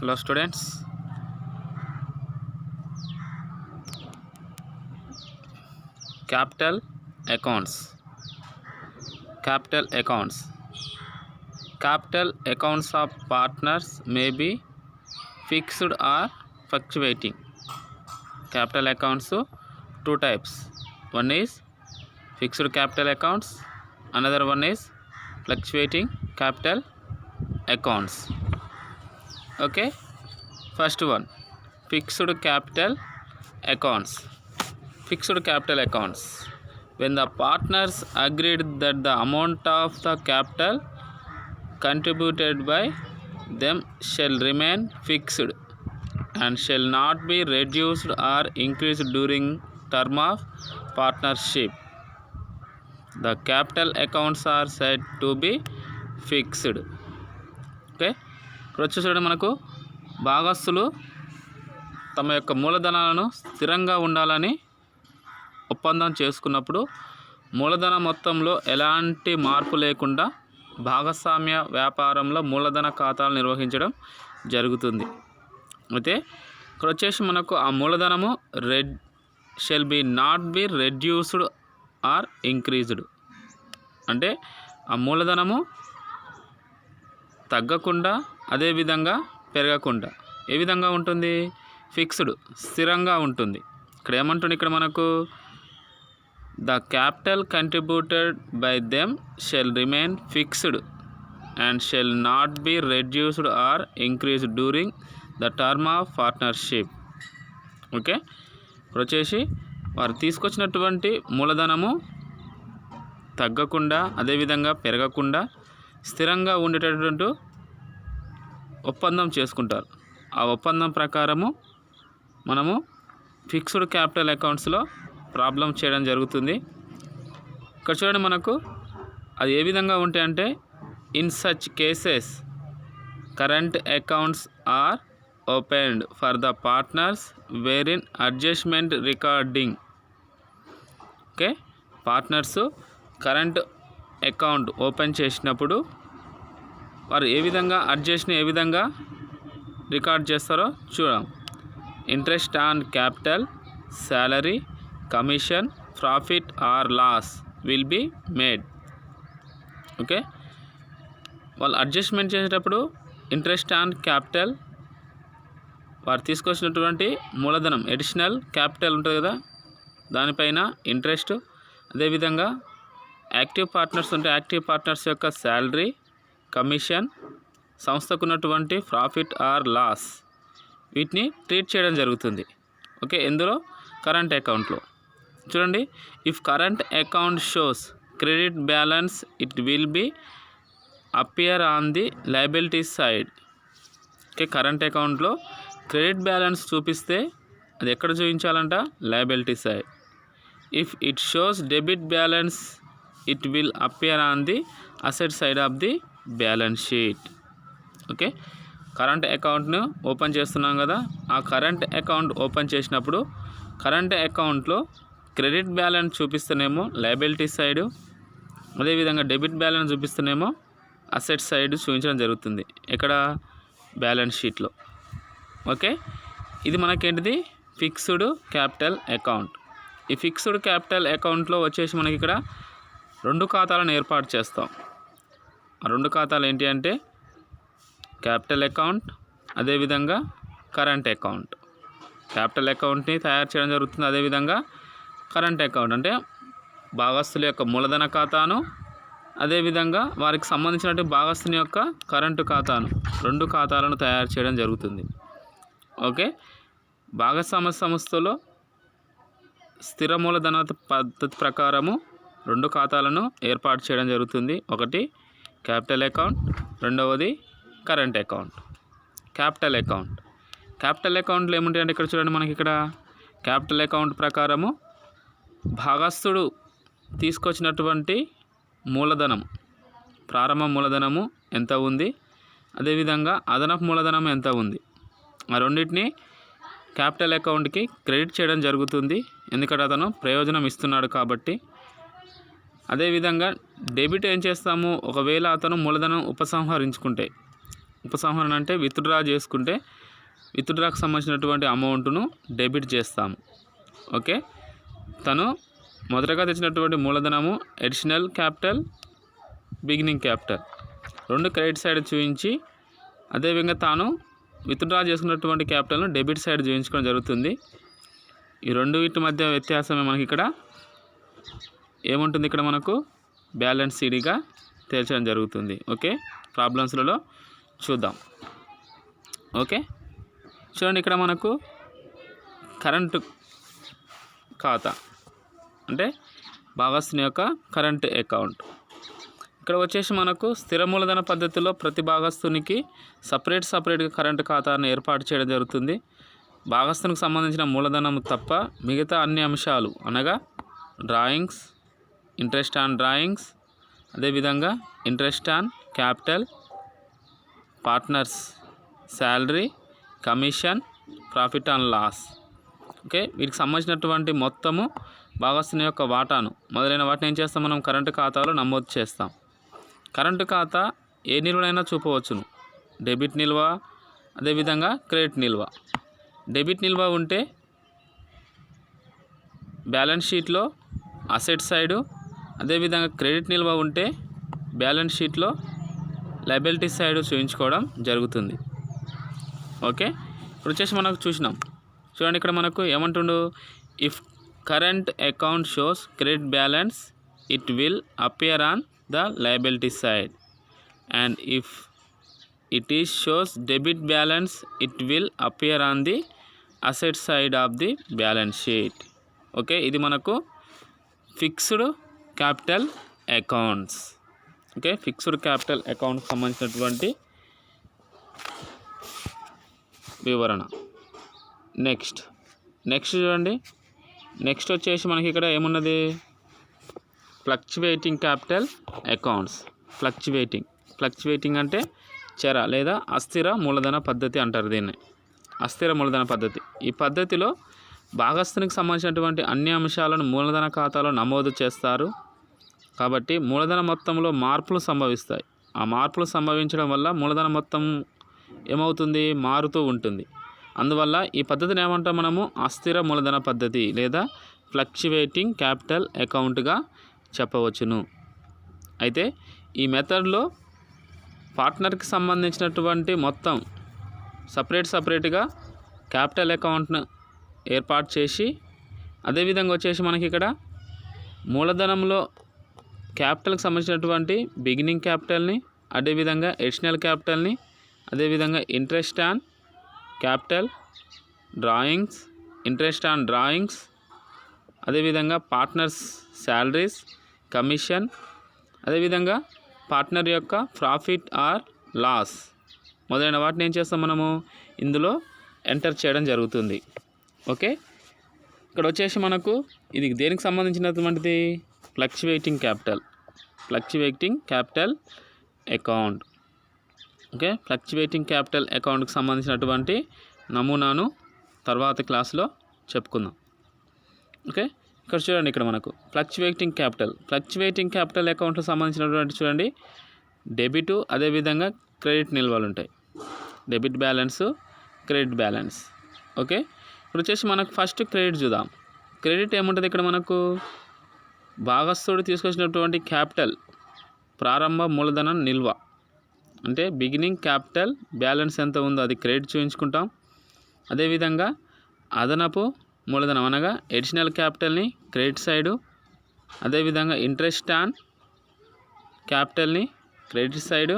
Hello students, capital accounts. Capital accounts of partners may be fixed or fluctuating. Capital accounts two types. One is fixed capital accounts, another one is fluctuating capital accounts. Okay, first one, fixed capital accounts. Fixed capital accounts, when the partners agreed that the amount of the capital contributed by them shall remain fixed and shall not be reduced or increased during term of partnership, the capital accounts are said to be fixed. Okay, ఇప్పుడు వచ్చేసరికి మనకు భాగస్తులు తమ యొక్క మూలధనాలను స్థిరంగా ఉండాలని ఒప్పందం చేసుకున్నప్పుడు మూలధన మొత్తంలో ఎలాంటి మార్పు లేకుండా భాగస్వామ్య వ్యాపారంలో మూలధన ఖాతాలు నిర్వహించడం జరుగుతుంది. అయితే ఇక్కడ వచ్చేసి మనకు ఆ మూలధనము shall be not be reduced or increased, అంటే ఆ మూలధనము తగ్గకుండా అదేవిధంగా పెరగకుండా ఏ విధంగా ఉంటుంది, ఫిక్స్డ్ స్థిరంగా ఉంటుంది. ఇక్కడ ఏమంటుంది, ఇక్కడ మనకు the capital contributed by them shall remain fixed and shall not be reduced or increased during the term of partnership. Okay, ఇప్పుడు వచ్చేసి వారు తీసుకొచ్చినటువంటి మూలధనము తగ్గకుండా అదేవిధంగా పెరగకుండా స్థిరంగా ఉండేటటువంటి ఒప్పందం చేసుకుంటారు. ఆ ఒప్పందం ప్రకారము మనము ఫిక్స్డ్ క్యాపిటల్ అకౌంట్స్లో ప్రాబ్లం చేయడం జరుగుతుంది. ఇక్కడ చూడండి, మనకు అది ఏ విధంగా ఉంటాయంటే, in such cases current accounts are opened for the partners where in adjustment recording. Okay, partners current account open చేసినప్పుడు వారు ఏ విధంగా అడ్జస్ట్ని ఏ విధంగా రికార్డ్ చేస్తారో చూద్దాం. Interest on capital, salary, commission, profit or loss will be made. Okay, వాళ్ళు adjustment చేసేటప్పుడు interest on capital, వారు తీసుకొచ్చినటువంటి మూలధనం అడిషనల్ క్యాపిటల్ ఉంటుంది కదా, దానిపైన ఇంట్రెస్ట్, అదేవిధంగా యాక్టివ్ పార్ట్నర్స్ ఉంటే యాక్టివ్ పార్ట్నర్స్ యొక్క శాలరీ, కమిషన్, సంస్థకు ఉన్నటువంటి ప్రాఫిట్ ఆర్ లాస్, వీటిని ట్రీట్ చేయడం జరుగుతుంది. ఓకే, ఎందులో, కరెంట్ అకౌంట్లో. చూడండి, if current account shows credit balance it will be appear on the liability side. Okay, current అకౌంట్లో క్రెడిట్ బ్యాలెన్స్ చూపిస్తే అది ఎక్కడ చూపించాలంట, liability side. If it shows debit balance it will appear on the asset side of the balance sheet. Okay, current అకౌంట్ను open చేస్తున్నాం కదా, ఆ current account open చేసినప్పుడు కరెంట్ అకౌంట్లో క్రెడిట్ బ్యాలెన్స్ చూపిస్తేనేమో లయబిలిటీ సైడు, అదేవిధంగా డెబిట్ బ్యాలెన్స్ చూపిస్తేనేమో అసెట్ సైడ్ చూపించడం జరుగుతుంది. ఎక్కడ, బ్యాలెన్స్ షీట్లో. ఓకే, ఇది మనకేంటిది, ఫిక్స్డ్ క్యాపిటల్ అకౌంట్. ఈ ఫిక్స్డ్ క్యాపిటల్ అకౌంట్లో వచ్చేసి మనకి ఇక్కడ రెండు ఖాతాలను ఏర్పాటు చేస్తాం. ఆ రెండు ఖాతాలు ఏంటి అంటే క్యాపిటల్ అకౌంట్, అదేవిధంగా కరెంట్ అకౌంట్. క్యాపిటల్ అకౌంట్ని తయారు చేయడం జరుగుతుంది, అదేవిధంగా కరెంట్ అకౌంట్ అంటే భాగస్తుల యొక్క మూలధన ఖాతాను, అదేవిధంగా వారికి సంబంధించినటువంటి భాగస్తుని యొక్క కరెంటు ఖాతాను, రెండు ఖాతాలను తయారు చేయడం జరుగుతుంది. ఓకే, భాగస్వామ్య సంస్థలో స్థిర మూలధన పద్ధతి ప్రకారము రెండు ఖాతాలను ఏర్పాటు చేయడం జరుగుతుంది. ఒకటి క్యాపిటల్ అకౌంట్, రెండవది కరెంట్ అకౌంట్. క్యాపిటల్ అకౌంట్లో ఏముంటాయంటే ఇక్కడ చూడండి, మనకి ఇక్కడ క్యాపిటల్ అకౌంట్ ప్రకారము భాగస్థుడు తీసుకొచ్చినటువంటి మూలధనం, ప్రారంభ మూలధనము ఎంత ఉంది, అదేవిధంగా అదనపు మూలధనం ఎంత ఉంది, ఆ రెండింటిని క్యాపిటల్ అకౌంట్కి క్రెడిట్ చేయడం జరుగుతుంది. ఎందుకంటే అతను ప్రయోజనం ఇస్తున్నాడు కాబట్టి. అదేవిధంగా డెబిట్ ఏం చేస్తాము, ఒకవేళ అతను మూలధనం ఉపసంహరించుకుంటే ఉపసంహరణ అంటే విత్డ్రా చేసుకుంటే విత్డ్రాకు సంబంధించినటువంటి అమౌంట్ను డెబిట్ చేస్తాము. ఓకే, తను మొదటగా తెచ్చినటువంటి మూలధనము అడిషనల్ క్యాపిటల్, బిగినింగ్ క్యాపిటల్ రెండు క్రెడిట్ సైడ్ చూపించి, అదేవిధంగా తాను విత్డ్రా చేసుకున్నటువంటి క్యాపిటల్ను డెబిట్ సైడ్ చూపించుకోవడం జరుగుతుంది. ఈ రెండు వీటి మధ్య వ్యత్యాసమే మనకి ఇక్కడ ఏముంటుంది, ఇక్కడ మనకు బ్యాలెన్స్ షీట్గా తేల్చడం జరుగుతుంది. ఓకే, ప్రాబ్లమ్స్లలో చూద్దాం. ఓకే, చూడండి ఇక్కడ మనకు కరెంటు ఖాతా అంటే భాగస్తుని యొక్క కరెంట్ అకౌంట్. ఇక్కడ వచ్చేసి మనకు స్థిర మూలధన పద్ధతిలో ప్రతి భాగస్తునికి సపరేట్గా కరెంటు ఖాతాను ఏర్పాటు చేయడం జరుగుతుంది. భాగస్తునికి సంబంధించిన మూలధనం తప్ప మిగతా అన్ని అంశాలు అనగా డ్రాయింగ్స్, ఇంట్రెస్ట్ ఆన్ డ్రాయింగ్స్, అదేవిధంగా interest on capital, partners salary, commission, profit and loss. Okay, వీటికి సంబంధించినటువంటి మొత్తము భాగస్తుని యొక్క వాటాను మొదలైన వాటిని ఏం చేస్తాం, మనం కరెంటు ఖాతాలో నమోదు చేస్తాం. కరెంటు ఖాతా ఏ నిల్వనైనా చూపవచ్చును. డెబిట్ నిల్వ, అదేవిధంగా క్రెడిట్ నిల్వ. డెబిట్ నిల్వ ఉంటే బ్యాలెన్స్ షీట్లో అసెట్ సైడు, అదేవిధంగా క్రెడిట్ నిల్వ ఉంటే బ్యాలెన్స్ షీట్లో లయబిలిటీ సైడ్ చూపించుకోవడం జరుగుతుంది. ఓకే, ఇప్పుడు వచ్చేసి మనకు చూసినాం. చూడండి ఇక్కడ మనకు ఏమంటుండు, if current account shows credit balance it will appear on the liability side, and if it is shows debit balance it will appear on the asset side of the balance sheet. Okay, ఇది మనకు fixed capital accounts. Okay, fixed capital అకౌంట్కి సంబంధించినటువంటి వివరణ. Next చూడండి. Next వచ్చేసి మనకి ఇక్కడ ఏమున్నది, ఫ్లక్చువేటింగ్ క్యాపిటల్ అకౌంట్స్. ఫ్లక్చువేటింగ్ అంటే చర లేదా అస్థిర మూలధన పద్ధతి అంటారు దీన్ని. అస్థిర మూలధన పద్ధతి. ఈ పద్ధతిలో భాగస్తునికి సంబంధించినటువంటి అన్ని అంశాలను మూలధన ఖాతాలో నమోదు చేస్తారు. కాబట్టి మూలధన మొత్తంలో మార్పులు సంభవిస్తాయి. ఆ మార్పులు సంభవించడం వల్ల మూలధన మొత్తం ఏమవుతుంది, మారుతూ ఉంటుంది. అందువల్ల ఈ పద్ధతిని ఏమంటాం మనము, అస్థిర మూలధన పద్ధతి లేదా ఫ్లక్చువేటింగ్ క్యాపిటల్ అకౌంట్గా చెప్పవచ్చును. అయితే ఈ మెథడ్లో పార్ట్నర్కి సంబంధించినటువంటి మొత్తం సపరేట్గా క్యాపిటల్ అకౌంట్ను ఏర్పాటు చేసి, అదేవిధంగా వచ్చేసి మనకి ఇక్కడ మూలధనంలో క్యాపిటల్కి సంబంధించినటువంటి బిగినింగ్ క్యాపిటల్ని, అదేవిధంగా అడిషనల్ క్యాపిటల్ని, అదేవిధంగా interest on capital, drawings, interest on drawings, అదేవిధంగా పార్ట్నర్స్ శాలరీస్, కమిషన్, అదేవిధంగా పార్ట్నర్ యొక్క ప్రాఫిట్ ఆర్ లాస్ మొదలైన వాటిని ఏం చేస్తాం మనము ఇందులో ఎంటర్ చేయడం జరుగుతుంది. ఓకే, ఇక్కడ వచ్చేసి మనకు ఇది దేనికి సంబంధించినటువంటిది, fluctuating capital account. Okay, fluctuating capital అకౌంట్కి సంబంధించినటువంటి నమూనాను తర్వాత క్లాస్లో చెప్పుకుందాం. ఓకే, ఇక్కడ చూడండి, ఇక్కడ మనకు ఫ్లక్చువేటింగ్ క్యాపిటల్ అకౌంట్కి సంబంధించినటువంటి చూడండి డెబిట్, అదేవిధంగా క్రెడిట్ నిల్వలు ఉంటాయి. Debit balance, credit balance. Okay, ఇప్పుడు వచ్చేసి మనకు ఫస్ట్ క్రెడిట్ చూద్దాం. క్రెడిట్ ఏముంటుంది ఇక్కడ మనకు, భాగస్థుడు తీసుకొచ్చినటువంటి క్యాపిటల్ ప్రారంభ మూలధనం నిల్వ అంటే బిగినింగ్ క్యాపిటల్ బ్యాలెన్స్ ఎంత ఉందో అది క్రెడిట్ చూపించుకుంటాం. అదేవిధంగా అదనపు మూలధనం అనగా అడిషనల్ క్యాపిటల్ని క్రెడిట్ సైడు, అదేవిధంగా ఇంట్రెస్ట్ ఆన్ క్యాపిటల్ని క్రెడిట్ సైడు,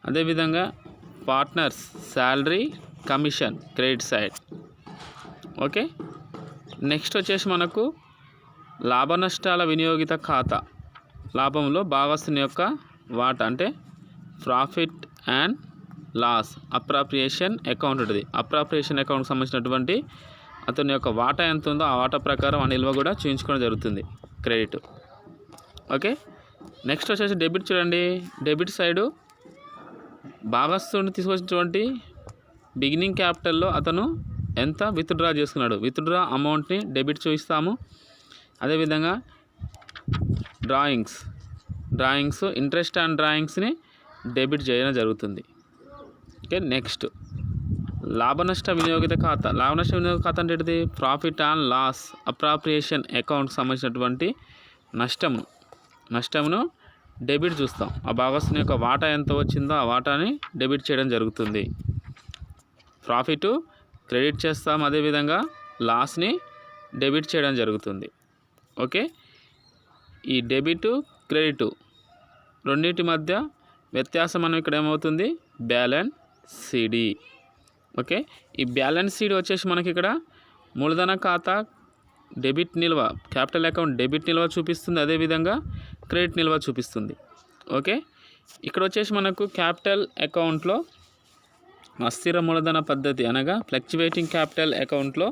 అదేవిధంగా partners salary, commission credit side. Okay, next వచ్చేసి మనకు లాభ నష్టాల వినియోగిత ఖాతా. లాభంలో భాగస్తుని యొక్క వాటా అంటే profit and loss appropriation account ఉంటుంది. అప్రాప్రియేషన్ అకౌంట్కి సంబంధించినటువంటి అతని యొక్క వాటా ఎంత ఉందో ఆ వాటా ప్రకారం ఆ నిల్వ కూడా చూపించుకోవడం జరుగుతుంది, క్రెడిట్. ఓకే, నెక్స్ట్ వచ్చేసి డెబిట్ చూడండి. డెబిట్ సైడు భాగస్తుడిని తీసుకొచ్చినటువంటి బిగినింగ్ క్యాపిటల్లో అతను ఎంత విత్డ్రా చేసుకున్నాడు, విత్డ్రా అమౌంట్ని డెబిట్ చూపిస్తాము. అదేవిధంగా డ్రాయింగ్స్ ఇంట్రెస్ట్ అండ్ డ్రాయింగ్స్ని డెబిట్ చేయడం జరుగుతుంది. ఓకే, నెక్స్ట్ లాభనష్ట వినియోగిత ఖాతా. లాభనష్ట వినియోగ ఖాతా అంటే ఏంటిది? ప్రాఫిట్ అండ్ లాస్ అప్రాప్రియేషన్ అకౌంట్కి సంబంధించినటువంటి నష్టమును డెబిట్ చూస్తాం. ఆ భాగస్వామి యొక్క వాటా ఎంత వచ్చిందో ఆ వాటాని డెబిట్ చేయడం జరుగుతుంది. ప్రాఫిట్ క్రెడిట్ చేస్తాం, అదేవిధంగా లాస్ని డెబిట్ చేయడం జరుగుతుంది. ఓకే, ఈ డెబిట్ క్రెడిట్ రెండింటి మధ్య వ్యత్యాసం మనం ఇక్కడ ఏమవుతుంది? Balance sheet. ఓకే, ఈ బ్యాలెన్స్ షీట్ వచ్చేసి మనకి ఇక్కడ మూలధన ఖాతా డెబిట్ నిల్వ, క్యాపిటల్ అకౌంట్ డెబిట్ నిల్వ చూపిస్తుంది, అదేవిధంగా క్రెడిట్ నిల్వ చూపిస్తుంది. ఓకే, ఇక్కడ వచ్చేసి మనకు క్యాపిటల్ అకౌంట్లో అస్థిర మూలధన పద్ధతి అనగా ఫ్లక్చువేటింగ్ క్యాపిటల్ అకౌంట్లో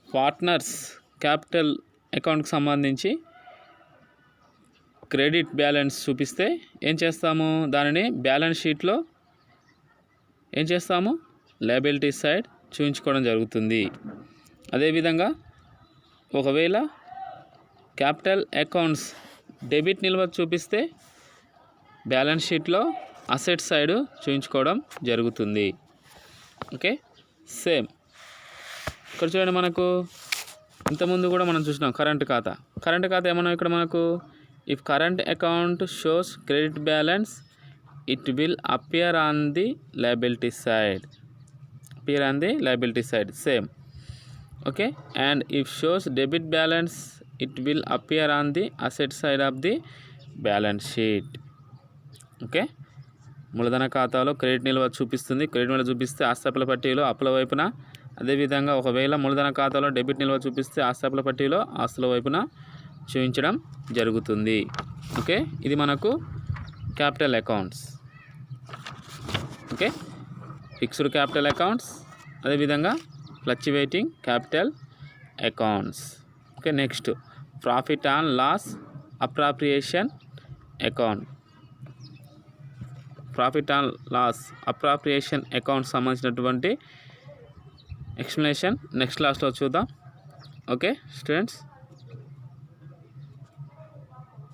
పార్ట్నర్స్ క్యాపిటల్ అకౌంట్కి సంబంధించి క్రెడిట్ బ్యాలెన్స్ చూపిస్తే ఏం చేస్తాము? దానిని బ్యాలెన్స్ షీట్లో ఏం చేస్తాము? లయబిలిటీ సైడ్ చూపించుకోవడం జరుగుతుంది. అదేవిధంగా ఒకవేళ క్యాపిటల్ అకౌంట్స్ డెబిట్ నిల్వ చూపిస్తే బ్యాలెన్స్ షీట్లో అసెట్ సైడ్ చూపించుకోవడం జరుగుతుంది. ఓకే, సేమ్ ఇక్కడ చూడండి, మనకు ఇంతకుముందు కూడా మనం చూసినాం కరెంట్ ఖాతా ఏమన్నా ఇక్కడ మనకు if current account shows credit balance it will appear on the liability side same. Okay, and if shows debit balance it will appear on the asset side of the balance sheet. Okay, మూలధన ఖాతాలో credit నిల్వ చూపిస్తుంది. Credit నిల్వ చూపిస్తే ఆస్తుల పట్టీలో అప్పుల వైపున, అదేవిధంగా ఒకవేళ మూలధన ఖాతాలో డెబిట్ నిల్వ చూపిస్తే ఆస్తుల పట్టీలో ఆస్తుల వైపున చూపించడం జరుగుతుంది. ఓకే, ఇది మనకు capital accounts. Okay, fixed capital accounts, అదేవిధంగా fluctuating capital accounts. Okay, next profit and loss appropriation account. Profit and loss appropriation account సంబంధించినటువంటి ఎక్స్ప్లెనేషన్ నెక్స్ట్ క్లాస్లో చూద్దాం. Okay students.